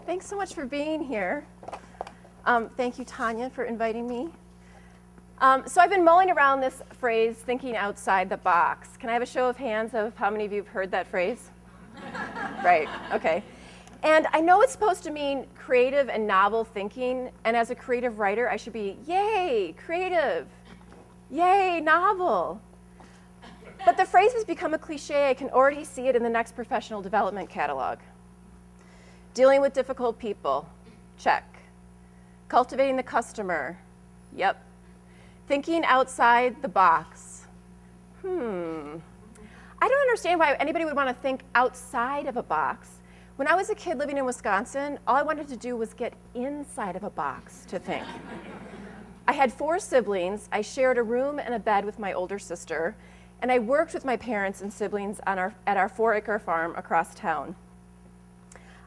Thanks so much for being here. Thank you, Tanya, for inviting me. So I've been mulling around this phrase, thinking outside the box. Can I have a show of hands of how many of you have heard that phrase? Right, okay. And I know it's supposed to mean creative and novel thinking, and as a creative writer, I should be, yay, creative, yay, novel. But the phrase has become a cliche. I can already see it in the next professional development catalog. Dealing with difficult people, check. Cultivating the customer, yep. Thinking outside the box, I don't understand why anybody would want to think outside of a box. When I was a kid living in Wisconsin, all I wanted to do was get inside of a box to think. I had 4 siblings. I shared a room and a bed with my older sister, and I worked with my parents and siblings at our 4-acre farm across town.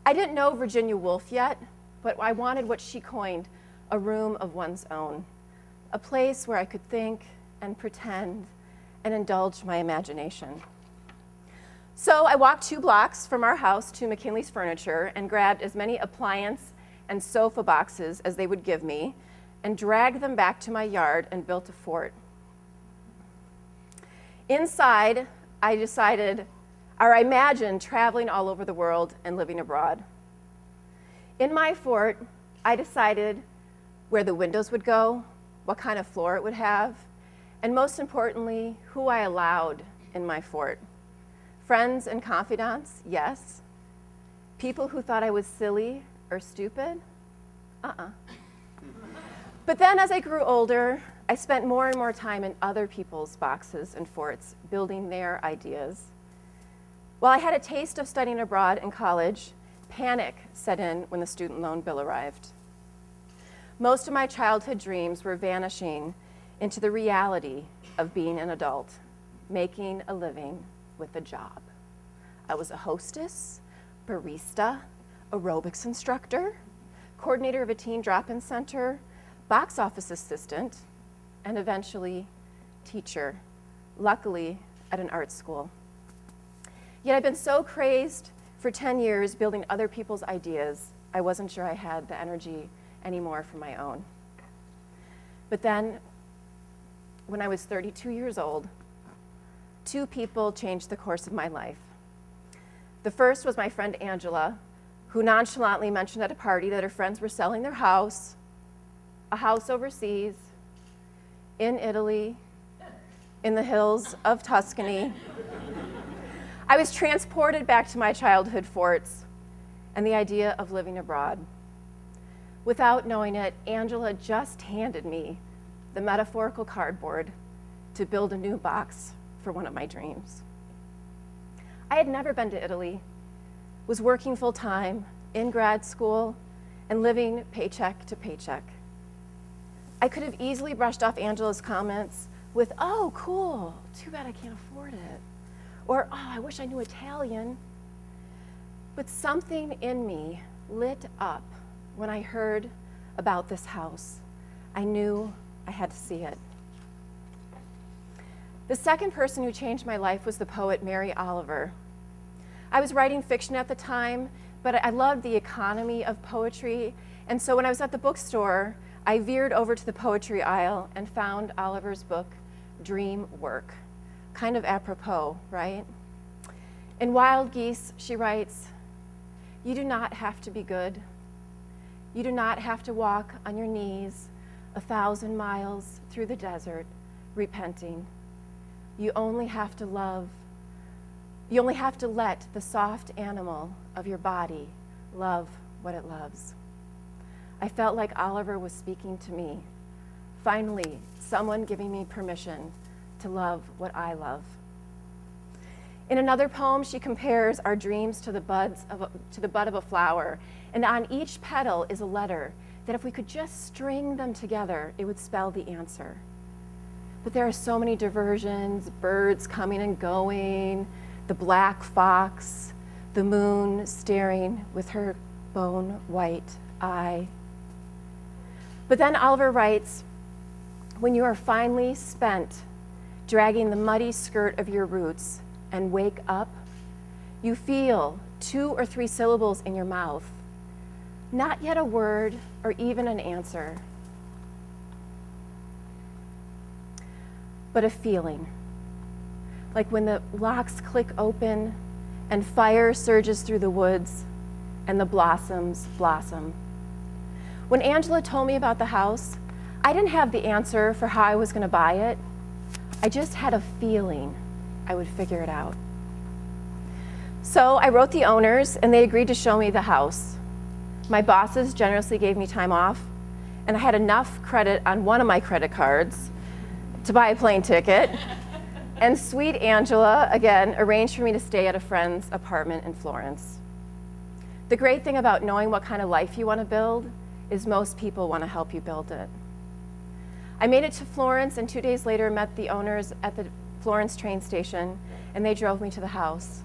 I didn't know Virginia Woolf yet, but I wanted what she coined a room of one's own, a place where I could think and pretend and indulge my imagination. So I walked 2 blocks from our house to McKinley's Furniture and grabbed as many appliance and sofa boxes as they would give me and dragged them back to my yard and built a fort. Inside, I imagined traveling all over the world and living abroad. In my fort, I decided where the windows would go, what kind of floor it would have, and most importantly, who I allowed in my fort. Friends and confidants, yes. People who thought I was silly or stupid, But then as I grew older, I spent more and more time in other people's boxes and forts, building their ideas. While I had a taste of studying abroad in college, panic set in when the student loan bill arrived. Most of my childhood dreams were vanishing into the reality of being an adult, making a living with a job. I was a hostess, barista, aerobics instructor, coordinator of a teen drop-in center, box office assistant, and eventually teacher, luckily at an art school. Yet I've been so crazed for 10 years building other people's ideas, I wasn't sure I had the energy anymore for my own. But then, when I was 32 years old, 2 people changed the course of my life. The first was my friend Angela, who nonchalantly mentioned at a party that her friends were selling their house, a house overseas, in Italy, in the hills of Tuscany. I was transported back to my childhood forts and the idea of living abroad. Without knowing it, Angela just handed me the metaphorical cardboard to build a new box for one of my dreams. I had never been to Italy, was working full-time in grad school, and living paycheck to paycheck. I could have easily brushed off Angela's comments with, oh, cool, too bad I can't afford it. Or, oh, I wish I knew Italian. But something in me lit up when I heard about this house. I knew I had to see it. The second person who changed my life was the poet Mary Oliver. I was writing fiction at the time, but I loved the economy of poetry, and so when I was at the bookstore, I veered over to the poetry aisle and found Oliver's book, Dream Work. Kind of apropos, right? In Wild Geese, she writes, "You do not have to be good. You do not have to walk on your knees 1,000 miles through the desert, repenting. You only have to love. You only have to let the soft animal of your body love what it loves." I felt like Oliver was speaking to me. Finally, someone giving me permission to love what I love. In another poem, she compares our dreams to the bud of a flower, and on each petal is a letter that if we could just string them together, it would spell the answer. But there are so many diversions, birds coming and going, the black fox, the moon staring with her bone white eye. But then Oliver writes, "When you are finally spent dragging the muddy skirt of your roots and wake up, you feel 2 or 3 syllables in your mouth. Not yet a word or even an answer, but a feeling, like when the locks click open and fire surges through the woods and the blossoms blossom. When Angela told me about the house, I didn't have the answer for how I was going to buy it. I just had a feeling I would figure it out. So I wrote the owners, and they agreed to show me the house. My bosses generously gave me time off, and I had enough credit on one of my credit cards to buy a plane ticket. And sweet Angela, again, arranged for me to stay at a friend's apartment in Florence. The great thing about knowing what kind of life you want to build is most people want to help you build it. I made it to Florence, and 2 days later met the owners at the Florence train station, and they drove me to the house.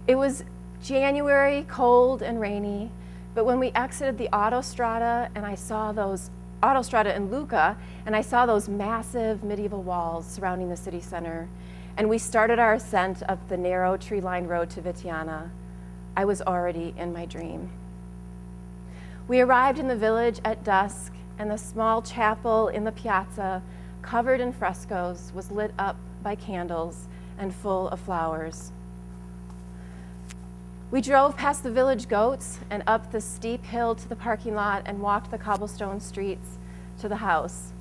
It was January, cold and rainy, but when we exited the autostrada and I saw those autostrada in Lucca, and I saw those massive medieval walls surrounding the city center, and we started our ascent up the narrow tree-lined road to Vittiana, I was already in my dream. We arrived in the village at dusk, and the small chapel in the piazza, covered in frescoes, was lit up by candles and full of flowers. We drove past the village goats and up the steep hill to the parking lot and walked the cobblestone streets to the house.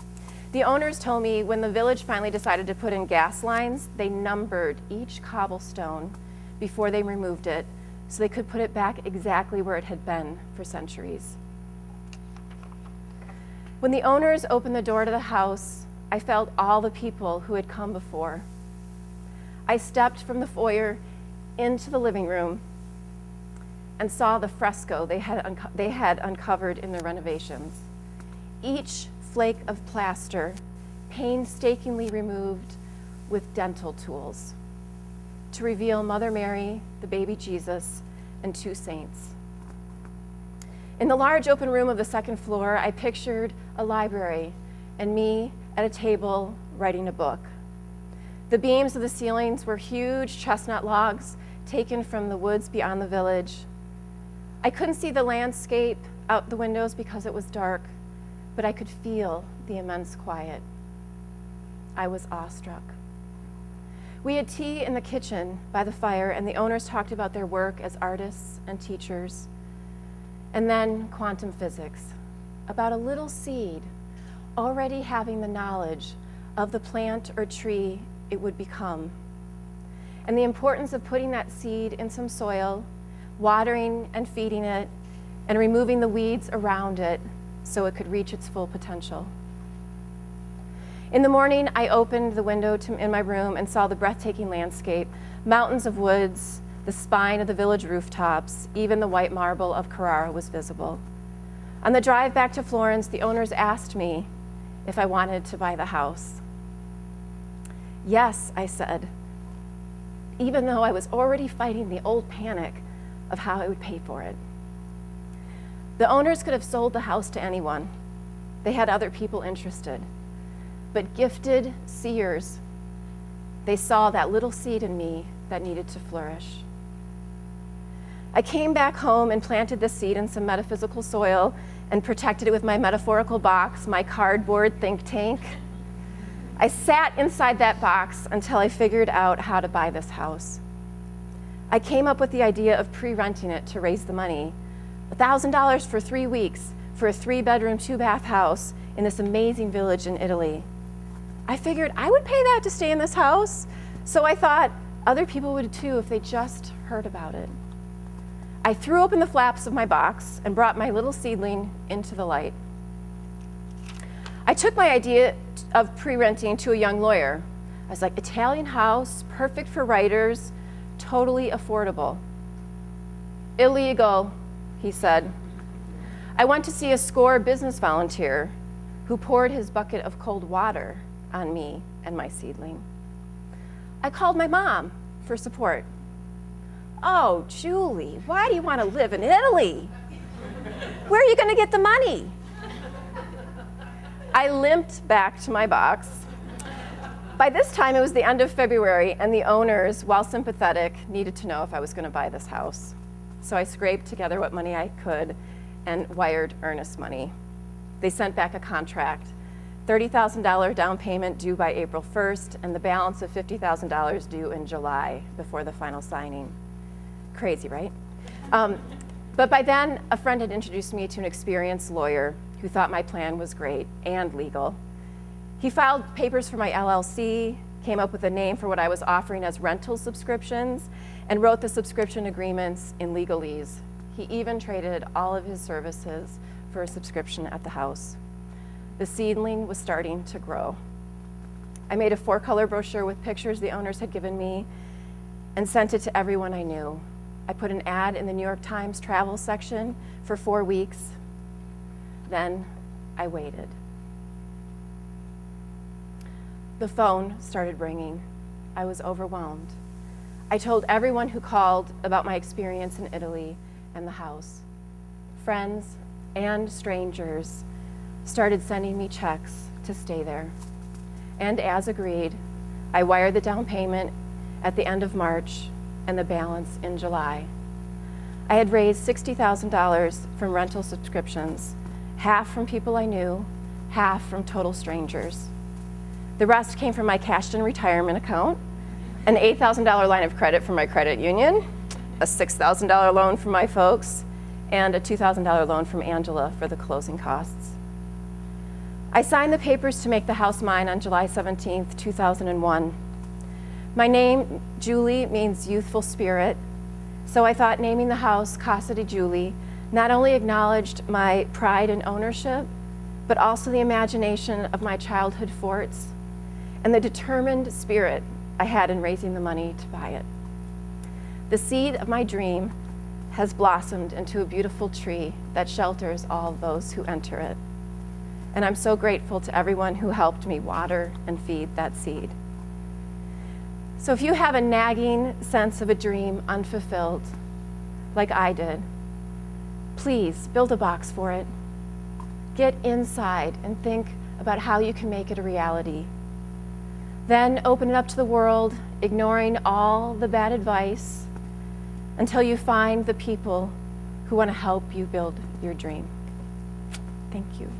The owners told me when the village finally decided to put in gas lines, they numbered each cobblestone before they removed it so they could put it back exactly where it had been for centuries. When the owners opened the door to the house, I felt all the people who had come before. I stepped from the foyer into the living room and saw the fresco they had uncovered in their renovations. Each flake of plaster painstakingly removed with dental tools to reveal Mother Mary, the baby Jesus, and two saints. In the large open room of the second floor, I pictured a library and me at a table writing a book. The beams of the ceilings were huge chestnut logs taken from the woods beyond the village. I couldn't see the landscape out the windows because it was dark, but I could feel the immense quiet. I was awestruck. We had tea in the kitchen by the fire, and the owners talked about their work as artists and teachers. And then quantum physics, about a little seed already having the knowledge of the plant or tree it would become, and the importance of putting that seed in some soil, watering and feeding it, and removing the weeds around it so it could reach its full potential. In the morning, I opened the window in my room and saw the breathtaking landscape, mountains of woods, the spine of the village rooftops, even the white marble of Carrara was visible. On the drive back to Florence, the owners asked me if I wanted to buy the house. Yes, I said, even though I was already fighting the old panic of how I would pay for it. The owners could have sold the house to anyone. They had other people interested. But gifted seers, they saw that little seed in me that needed to flourish. I came back home and planted the seed in some metaphysical soil and protected it with my metaphorical box, my cardboard think tank. I sat inside that box until I figured out how to buy this house. I came up with the idea of pre-renting it to raise the money, $1,000 for 3 weeks for a 3-bedroom, 2-bath house in this amazing village in Italy. I figured I would pay that to stay in this house, so I thought other people would too if they just heard about it. I threw open the flaps of my box and brought my little seedling into the light. I took my idea of pre-renting to a young lawyer. I was like, Italian house, perfect for writers, totally affordable. Illegal, he said. I went to see a SCORE business volunteer who poured his bucket of cold water on me and my seedling. I called my mom for support. Oh, Julie, why do you want to live in Italy? Where are you going to get the money? I limped back to my box. By this time, it was the end of February, and the owners, while sympathetic, needed to know if I was going to buy this house. So I scraped together what money I could and wired earnest money. They sent back a contract, $30,000 down payment due by April 1st, and the balance of $50,000 due in July before the final signing. Crazy, right? But by then, a friend had introduced me to an experienced lawyer who thought my plan was great and legal. He filed papers for my LLC, came up with a name for what I was offering as rental subscriptions, and wrote the subscription agreements in legalese. He even traded all of his services for a subscription at the house. The seedling was starting to grow. I made a 4-color brochure with pictures the owners had given me and sent it to everyone I knew. I put an ad in the New York Times travel section for 4 weeks. Then I waited. The phone started ringing. I was overwhelmed. I told everyone who called about my experience in Italy and the house. Friends and strangers started sending me checks to stay there. And as agreed, I wired the down payment at the end of March and the balance in July. I had raised $60,000 from rental subscriptions, half from people I knew, half from total strangers. The rest came from my cashed-in retirement account, an $8,000 line of credit from my credit union, a $6,000 loan from my folks, and a $2,000 loan from Angela for the closing costs. I signed the papers to make the house mine on July 17th, 2001. My name, Julie, means youthful spirit, so I thought naming the house Casa di Julie not only acknowledged my pride and ownership, but also the imagination of my childhood forts and the determined spirit I had in raising the money to buy it. The seed of my dream has blossomed into a beautiful tree that shelters all those who enter it. And I'm so grateful to everyone who helped me water and feed that seed. So if you have a nagging sense of a dream unfulfilled, like I did, please build a box for it. Get inside and think about how you can make it a reality. Then open it up to the world, ignoring all the bad advice, until you find the people who want to help you build your dream. Thank you.